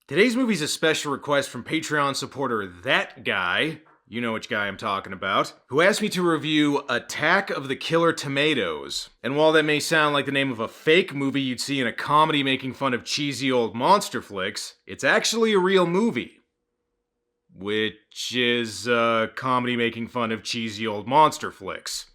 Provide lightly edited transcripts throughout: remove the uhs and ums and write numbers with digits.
Today's movie's a special request from Patreon supporter That Guy, you know which guy I'm talking about, who asked me to review Attack of the Killer Tomatoes. And while that may sound like the name of a fake movie you'd see in a comedy making fun of cheesy old monster flicks, it's actually a real movie. Which is a comedy making fun of cheesy old monster flicks.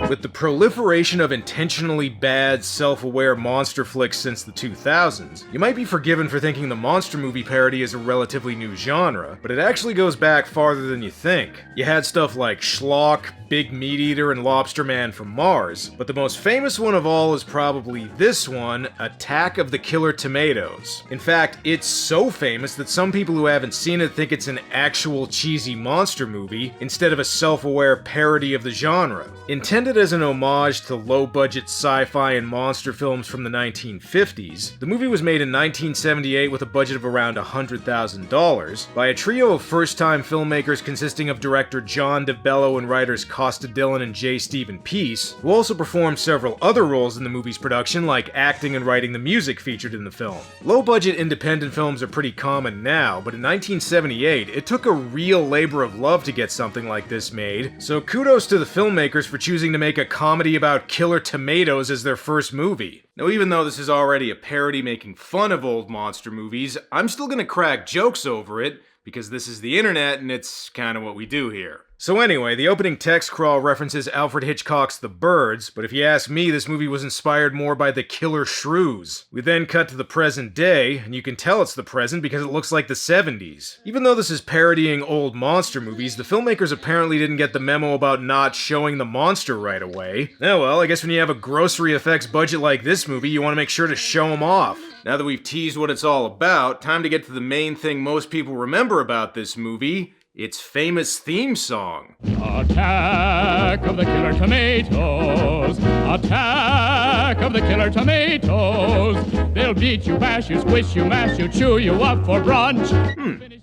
With the proliferation of intentionally bad, self-aware monster flicks since the 2000s, you might be forgiven for thinking the monster movie parody is a relatively new genre, but it actually goes back farther than you think. You had stuff like Schlock, Big Meat Eater, and Lobster Man from Mars, but the most famous one of all is probably this one, Attack of the Killer Tomatoes. In fact, it's so famous that some people who haven't seen it think it's an actual cheesy monster movie, instead of a self-aware parody of the genre. Intended as an homage to low-budget sci-fi and monster films from the 1950s, the movie was made in 1978 with a budget of around $100,000 by a trio of first-time filmmakers consisting of director John DeBello and writers Costa Dillon and J. Stephen Peace, who also performed several other roles in the movie's production, like acting and writing the music featured in the film. Low-budget independent films are pretty common now, but in 1978, it took a real labor of love to get something like this made, so kudos to the filmmakers for choosing to make a comedy about killer tomatoes as their first movie. Now, even though this is already a parody making fun of old monster movies, I'm still gonna crack jokes over it, because this is the internet and it's kinda what we do here. So anyway, the opening text crawl references Alfred Hitchcock's The Birds, but if you ask me, this movie was inspired more by The Killer Shrews. We then cut to the present day, and you can tell it's the present because it looks like the 70s. Even though this is parodying old monster movies, the filmmakers apparently didn't get the memo about not showing the monster right away. Oh well, I guess when you have a grocery effects budget like this movie, you want to make sure to show them off. Now that we've teased what it's all about, time to get to the main thing most people remember about this movie, its famous theme song. Attack of the Killer Tomatoes! Attack of the Killer Tomatoes! They'll beat you, bash you, squish you, mash you, chew you up for brunch!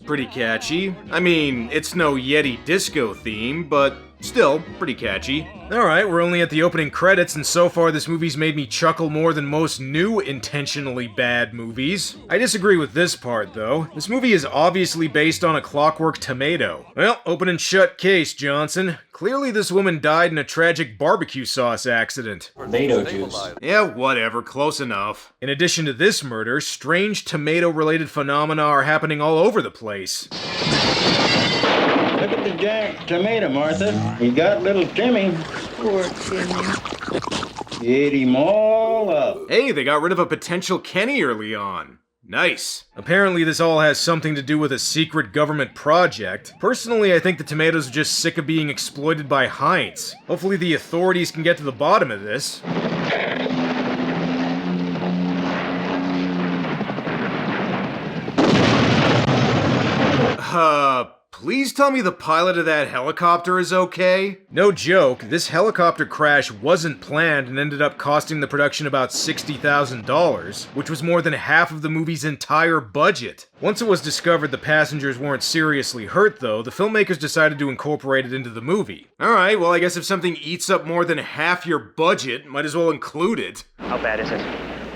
Pretty catchy. I mean, it's no Yeti disco theme, but still, pretty catchy. Alright, we're only at the opening credits, and so far this movie's made me chuckle more than most new intentionally bad movies. I disagree with this part, though. This movie is obviously based on A Clockwork Tomato. Well, open and shut case, Johnson. Clearly this woman died in a tragic barbecue sauce accident. Tomato juice. Yeah, whatever, close enough. In addition to this murder, strange tomato-related phenomena are happening all over the place. Look at the jack tomato, Martha. He got little Timmy. Poor Timmy. Ate him all up. Hey, they got rid of a potential Kenny early on. Nice. Apparently this all has something to do with a secret government project. Personally, I think the tomatoes are just sick of being exploited by Heinz. Hopefully the authorities can get to the bottom of this. Please tell me the pilot of that helicopter is okay? No joke, this helicopter crash wasn't planned and ended up costing the production about $60,000, which was more than half of the movie's entire budget. Once it was discovered the passengers weren't seriously hurt though, the filmmakers decided to incorporate it into the movie. Alright, well I guess if something eats up more than half your budget, might as well include it. How bad is it?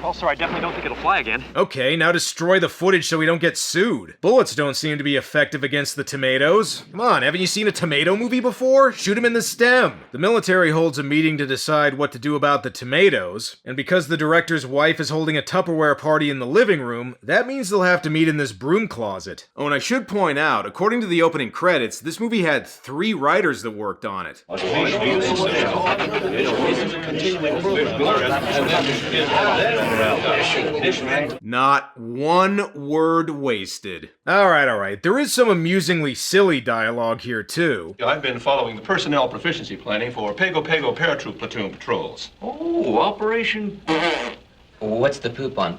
Well, sir, I definitely don't think it'll fly again. Okay, now destroy the footage so we don't get sued. Bullets don't seem to be effective against the tomatoes. Come on, haven't you seen a tomato movie before? Shoot him in the stem. The military holds a meeting to decide what to do about the tomatoes, and because the director's wife is holding a Tupperware party in the living room, that means they'll have to meet in this broom closet. Oh, and I should point out, according to the opening credits, this movie had 3 writers that worked on it. Not one word wasted. Alright. There is some amusingly silly dialogue here, too. I've been following the personnel proficiency planning for Pago paratroop platoon patrols. Oh, Operation... What's the poop on?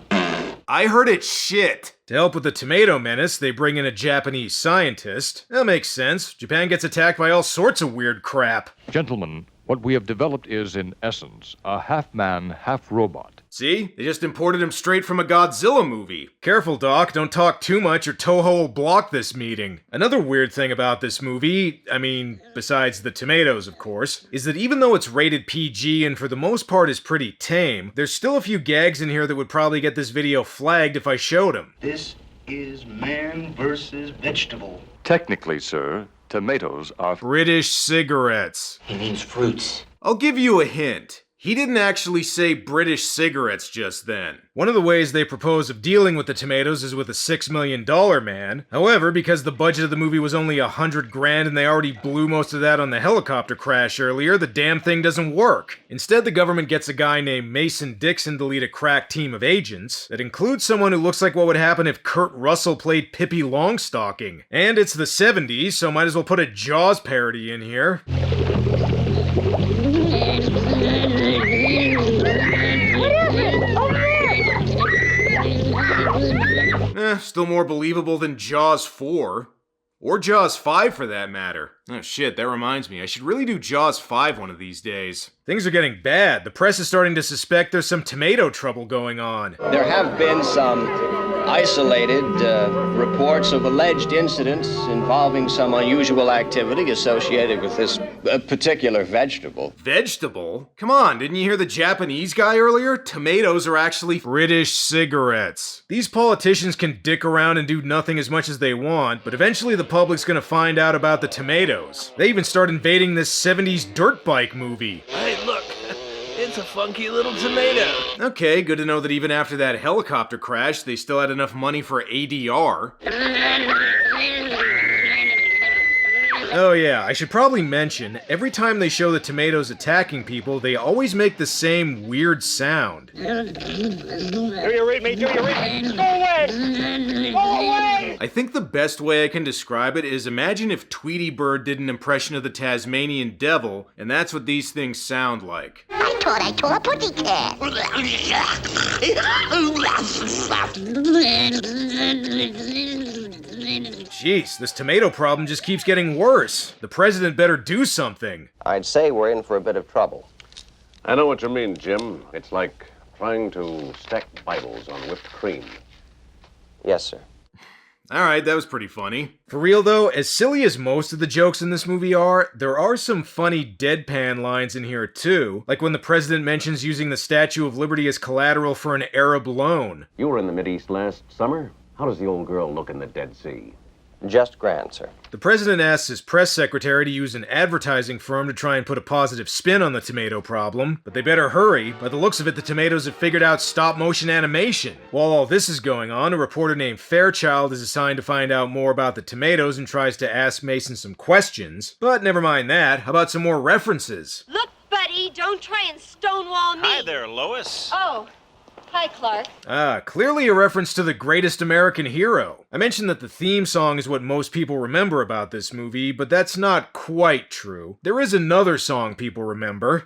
I heard it shit. To help with the tomato menace, they bring in a Japanese scientist. That makes sense. Japan gets attacked by all sorts of weird crap. Gentlemen, What we have developed is, in essence, a half-man, half-robot. See? They just imported him straight from a Godzilla movie. Careful, Doc, don't talk too much or Toho will block this meeting. Another weird thing about this movie, besides the tomatoes, of course, is that even though it's rated PG and for the most part is pretty tame, there's still a few gags in here that would probably get this video flagged if I showed them. This is man versus vegetable. Technically, sir, tomatoes are British cigarettes. He means fruits. I'll give you a hint. He didn't actually say British cigarettes just then. One of the ways they propose of dealing with the tomatoes is with a $6 million man. However, because the budget of the movie was only $100 grand and they already blew most of that on the helicopter crash earlier, the damn thing doesn't work. Instead, the government gets a guy named Mason Dixon to lead a crack team of agents that includes someone who looks like what would happen if Kurt Russell played Pippi Longstocking. And it's the 70s, so might as well put a Jaws parody in here. Still more believable than Jaws 4. Or Jaws 5 for that matter. Oh shit, that reminds me, I should really do Jaws 5 one of these days. Things are getting bad. The press is starting to suspect there's some tomato trouble going on. There have been some isolated reports of alleged incidents involving some unusual activity associated with this particular vegetable. Vegetable? Come on, didn't you hear the Japanese guy earlier? Tomatoes are actually British cigarettes. These politicians can dick around and do nothing as much as they want, but eventually the public's gonna find out about the tomatoes. They even start invading this 70s dirt bike movie. Hey, look, it's a funky little tomato. Okay, good to know that even after that helicopter crash, they still had enough money for ADR. Oh yeah, I should probably mention, every time they show the tomatoes attacking people, they always make the same weird sound. Do you read me? Do you read me? Go away! Go away! I think the best way I can describe it is imagine if Tweety Bird did an impression of the Tasmanian Devil, and that's what these things sound like. I thought I saw a pussycat. Jeez, this tomato problem just keeps getting worse. The president better do something. I'd say we're in for a bit of trouble. I know what you mean, Jim. It's like trying to stack Bibles on whipped cream. Yes, sir. Alright, that was pretty funny. For real though, as silly as most of the jokes in this movie are, there are some funny deadpan lines in here too, like when the president mentions using the Statue of Liberty as collateral for an Arab loan. You were in the Mideast last summer. How does the old girl look in the Dead Sea? Just grand, sir. The president asks his press secretary to use an advertising firm to try and put a positive spin on the tomato problem, but they better hurry. By the looks of it, the tomatoes have figured out stop-motion animation. While all this is going on, a reporter named Fairchild is assigned to find out more about the tomatoes and tries to ask Mason some questions. But never mind that, how about some more references? Look, buddy, don't try and stonewall me. Hi there, Lois. Oh. Hi, Clark. Clearly a reference to the greatest American hero. I mentioned that the theme song is what most people remember about this movie, but that's not quite true. There is another song people remember.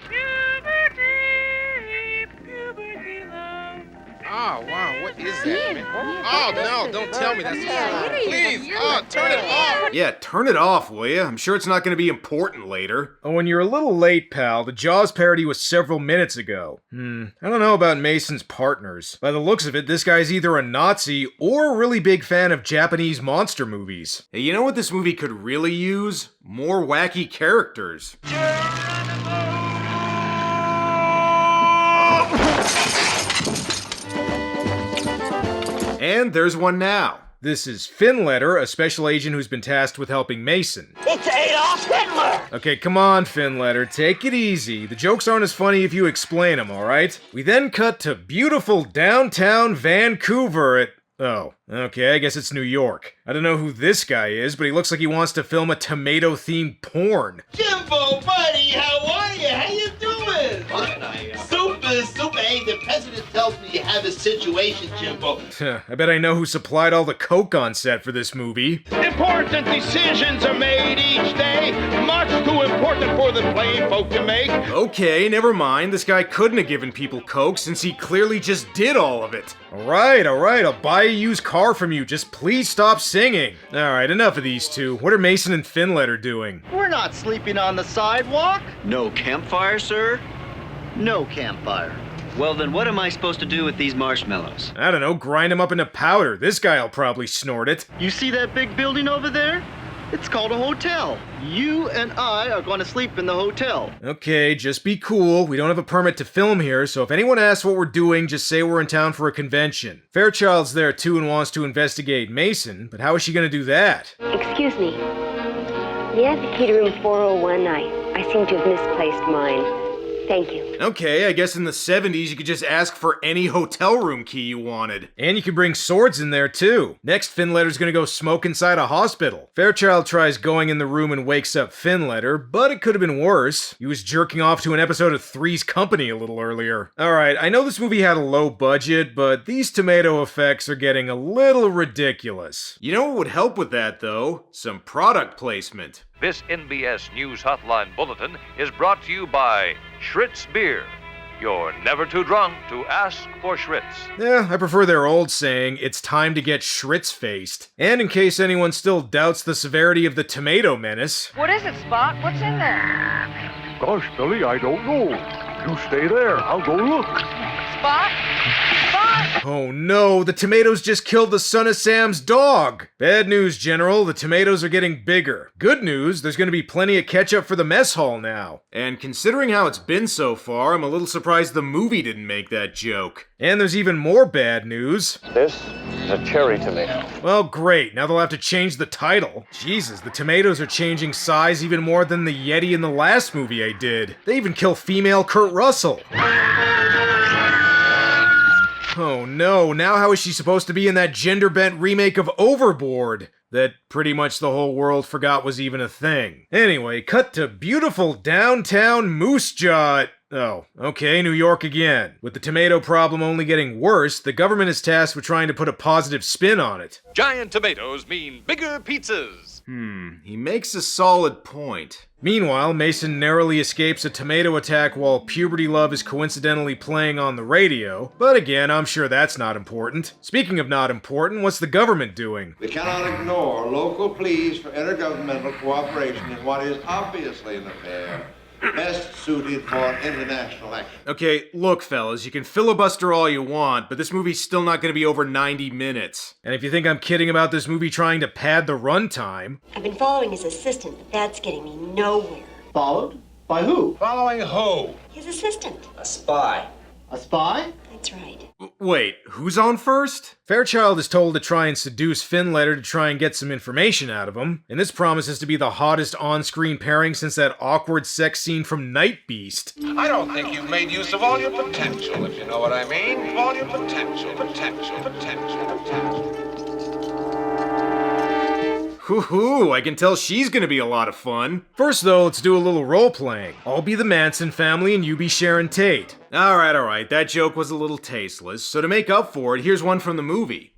Oh, wow, what is that, man? Oh, no, don't tell me that's a song. Please, turn it off. Yeah, turn it off, will ya? I'm sure it's not gonna be important later. Oh, and you're a little late, pal. The Jaws parody was several minutes ago. I don't know about Mason's partners. By the looks of it, this guy's either a Nazi or a really big fan of Japanese monster movies. Hey, you know what this movie could really use? More wacky characters. And there's one now. This is Finletter, a special agent who's been tasked with helping Mason. It's Adolf Hitler! Okay, come on, Finletter, take it easy. The jokes aren't as funny if you explain them, alright? We then cut to beautiful downtown Vancouver oh, okay, I guess it's New York. I don't know who this guy is, but he looks like he wants to film a tomato-themed porn. Jimbo, buddy, how are you? How you doing? Super, hey, the president tells me you have a situation, Jimbo. I bet I know who supplied all the coke on set for this movie. Important decisions are made each day, much too important for the plain folk to make. Okay, never mind. This guy couldn't have given people coke since he clearly just did all of it. Alright, I'll buy a used car from you. Just please stop singing. Alright, enough of these two. What are Mason and Finletter doing? We're not sleeping on the sidewalk. No campfire, sir? No campfire. Well, then what am I supposed to do with these marshmallows? I don't know, grind them up into powder. This guy'll probably snort it. You see that big building over there? It's called a hotel. You and I are going to sleep in the hotel. Okay, just be cool. We don't have a permit to film here, so if anyone asks what we're doing, just say we're in town for a convention. Fairchild's there too and wants to investigate Mason, but how is she gonna do that? Excuse me. The amphitheater room 401, I seem to have misplaced mine. Thank you. Okay, I guess in the 70s you could just ask for any hotel room key you wanted. And you could bring swords in there too. Next, Finletter's gonna go smoke inside a hospital. Fairchild tries going in the room and wakes up Finletter, but it could have been worse. He was jerking off to an episode of Three's Company a little earlier. Alright, I know this movie had a low budget, but these tomato effects are getting a little ridiculous. You know what would help with that though? Some product placement. This NBS News Hotline Bulletin is brought to you by Schritz Beer. You're never too drunk to ask for Schritz. Yeah, I prefer their old saying, it's time to get Schritz-faced. And in case anyone still doubts the severity of the tomato menace... What is it, Spot? What's in there? Gosh, Billy, I don't know. You stay there. I'll go look. Spot? Spot? Oh no, the tomatoes just killed the son of Sam's dog! Bad news, General, the tomatoes are getting bigger. Good news, there's gonna be plenty of ketchup for the mess hall now. And considering how it's been so far, I'm a little surprised the movie didn't make that joke. And there's even more bad news. This is a cherry tomato. Well, great, now they'll have to change the title. Jesus, the tomatoes are changing size even more than the Yeti in the last movie I did. They even kill female Kurt Russell. Oh no, now how is she supposed to be in that gender-bent remake of Overboard? That pretty much the whole world forgot was even a thing. Anyway, cut to beautiful downtown Moose Jaw. Oh, okay, New York again. With the tomato problem only getting worse, the government is tasked with trying to put a positive spin on it. Giant tomatoes mean bigger pizzas. He makes a solid point. Meanwhile, Mason narrowly escapes a tomato attack while Puberty Love is coincidentally playing on the radio, but again, I'm sure that's not important. Speaking of not important, what's the government doing? We cannot ignore local pleas for intergovernmental cooperation in what is obviously an affair best suited for international action. Okay, look fellas, you can filibuster all you want, but this movie's still not gonna be over 90 minutes. And if you think I'm kidding about this movie trying to pad the runtime... I've been following his assistant, but that's getting me nowhere. Followed? By who? Following who? His assistant. A spy. A spy? That's right. Wait, who's on first? Fairchild is told to try and seduce Finletter to try and get some information out of him, and this promises to be the hottest on-screen pairing since that awkward sex scene from Night Beast. I don't think you've made use of all your potential, if you know what I mean. All your potential. Hoo-hoo, I can tell she's gonna be a lot of fun. First though, let's do a little role-playing. I'll be the Manson family and you be Sharon Tate. Alright, that joke was a little tasteless, so to make up for it, here's one from the movie.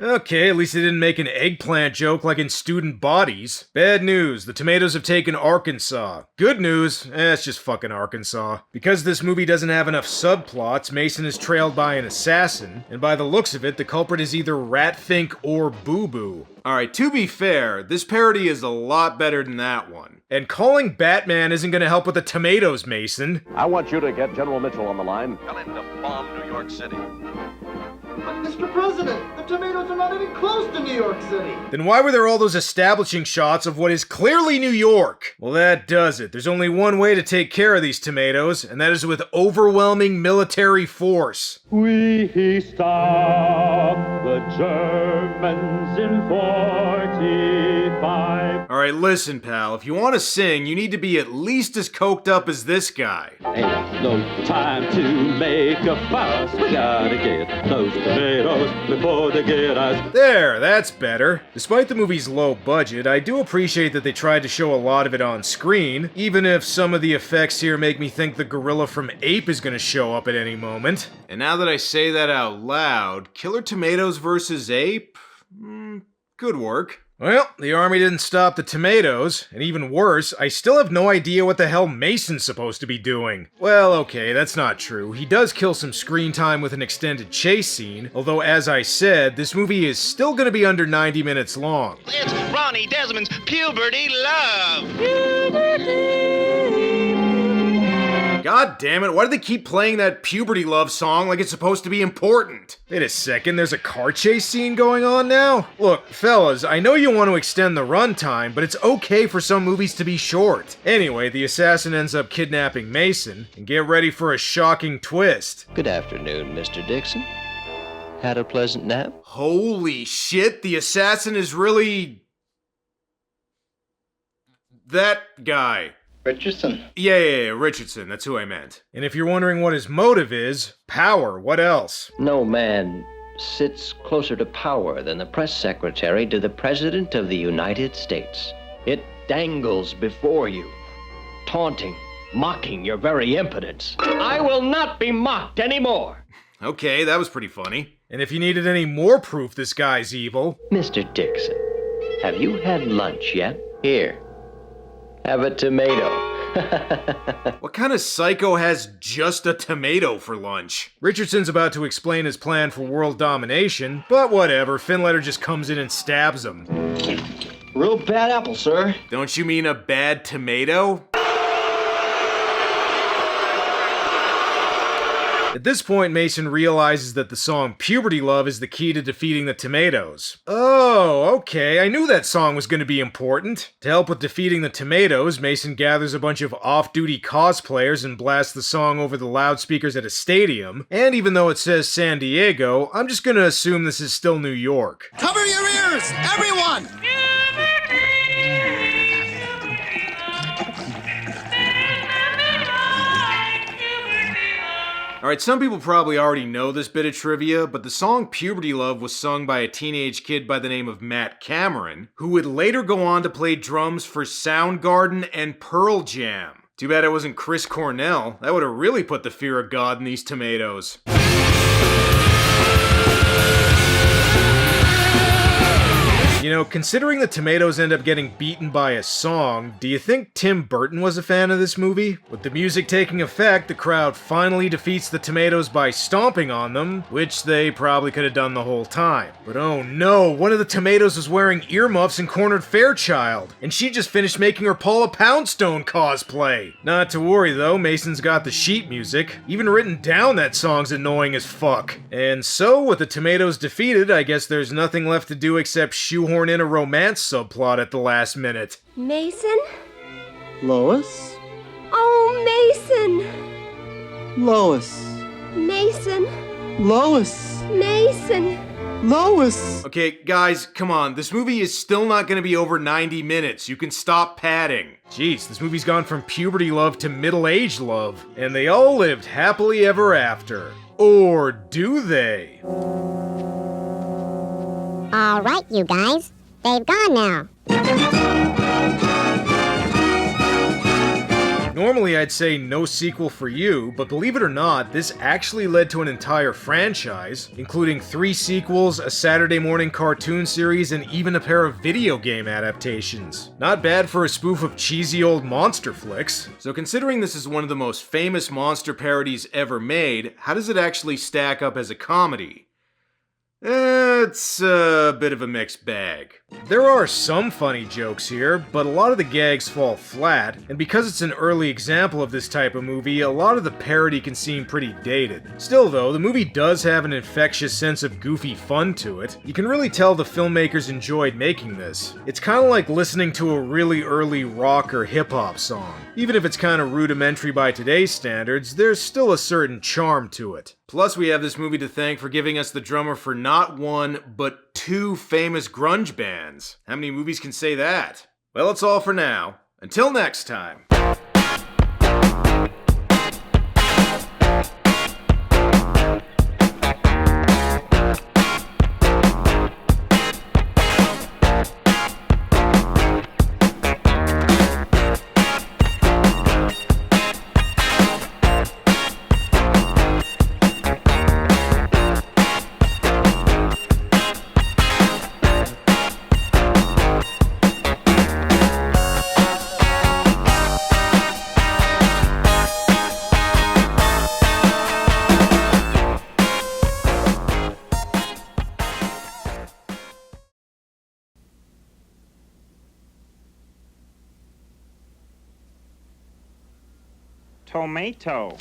Okay, at least they didn't make an eggplant joke like in Student Bodies. Bad news, the tomatoes have taken Arkansas. Good news, it's just fucking Arkansas. Because this movie doesn't have enough subplots, Mason is trailed by an assassin, and by the looks of it, the culprit is either Ratfink or Boo Boo. Alright, to be fair, this parody is a lot better than that one. And calling Batman isn't gonna help with the tomatoes, Mason. I want you to get General Mitchell on the line. Tell him to bomb New York City. But Mr. President, the tomatoes are not even close to New York City. Then why were there all those establishing shots of what is clearly New York? Well, that does it. There's only one way to take care of these tomatoes, and that is with overwhelming military force. We stopped the Germans in 45. 5. Alright, listen, pal. If you want to sing, you need to be at least as coked up as this guy. Ain't no time to make a fuss. We gotta get those tomatoes before they get us. There, that's better. Despite the movie's low budget, I do appreciate that they tried to show a lot of it on screen, even if some of the effects here make me think the gorilla from Ape is gonna show up at any moment. And now that I say that out loud, Killer Tomatoes versus Ape? Good work. Well, the army didn't stop the tomatoes, and even worse, I still have no idea what the hell Mason's supposed to be doing. Well, okay, that's not true. He does kill some screen time with an extended chase scene, although as I said, this movie is still gonna be under 90 minutes long. It's Ronnie Desmond's Puberty Love. God damn it, why do they keep playing that Puberty Love song like it's supposed to be important? Wait a second, there's a car chase scene going on now? Look, fellas, I know you want to extend the runtime, but it's okay for some movies to be short. Anyway, the assassin ends up kidnapping Mason, and get ready for a shocking twist. Good afternoon, Mr. Dixon. Had a pleasant nap? Holy shit, the assassin is really... that guy. Richardson. Yeah, Richardson, that's who I meant. And if you're wondering what his motive is, power, what else? No man sits closer to power than the press secretary to the President of the United States. It dangles before you, taunting, mocking your very impotence. I will not be mocked anymore. Okay, that was pretty funny. And if you needed any more proof this guy's evil... Mr. Dixon, have you had lunch yet? Here. Have a tomato. What kind of psycho has just a tomato for lunch? Richardson's about to explain his plan for world domination, but whatever, Finletter just comes in and stabs him. Real bad apple, sir. Don't you mean a bad tomato? At this point, Mason realizes that the song Puberty Love is the key to defeating the tomatoes. Oh, okay, I knew that song was going to be important. To help with defeating the tomatoes, Mason gathers a bunch of off-duty cosplayers and blasts the song over the loudspeakers at a stadium, and even though it says San Diego, I'm just going to assume this is still New York. Cover your ears, everyone! Alright, some people probably already know this bit of trivia, but the song Puberty Love was sung by a teenage kid by the name of Matt Cameron, who would later go on to play drums for Soundgarden and Pearl Jam. Too bad it wasn't Chris Cornell. That would have really put the fear of God in these tomatoes. You know, considering the tomatoes end up getting beaten by a song, do you think Tim Burton was a fan of this movie? With the music taking effect, the crowd finally defeats the tomatoes by stomping on them, which they probably could have done the whole time. But oh no, one of the tomatoes was wearing earmuffs and cornered Fairchild, and she just finished making her Paula Poundstone cosplay. Not to worry though, Mason's got the sheet music, even written down that song's annoying as fuck. And so, with the tomatoes defeated, I guess there's nothing left to do except shoehorn in a romance subplot at the last minute. Mason? Lois? Oh, Mason! Lois. Mason! Lois. Mason! Lois! Okay, guys, come on. This movie is still not gonna be over 90 minutes. You can stop padding. Jeez, this movie's gone from puberty love to middle-aged love. And they all lived happily ever after. Or do they? All right, you guys. They've gone now. Normally I'd say no sequel for you, but believe it or not, this actually led to an entire franchise, including 3 sequels, a Saturday morning cartoon series, and even a pair of video game adaptations. Not bad for a spoof of cheesy old monster flicks. So considering this is one of the most famous monster parodies ever made, how does it actually stack up as a comedy? It's a bit of a mixed bag. There are some funny jokes here, but a lot of the gags fall flat, and because it's an early example of this type of movie, a lot of the parody can seem pretty dated. Still though, the movie does have an infectious sense of goofy fun to it. You can really tell the filmmakers enjoyed making this. It's kinda like listening to a really early rock or hip-hop song. Even if it's kinda rudimentary by today's standards, there's still a certain charm to it. Plus, we have this movie to thank for giving us the drummer for not one, but two famous grunge bands. How many movies can say that? Well, that's all for now. Until next time. Tomato.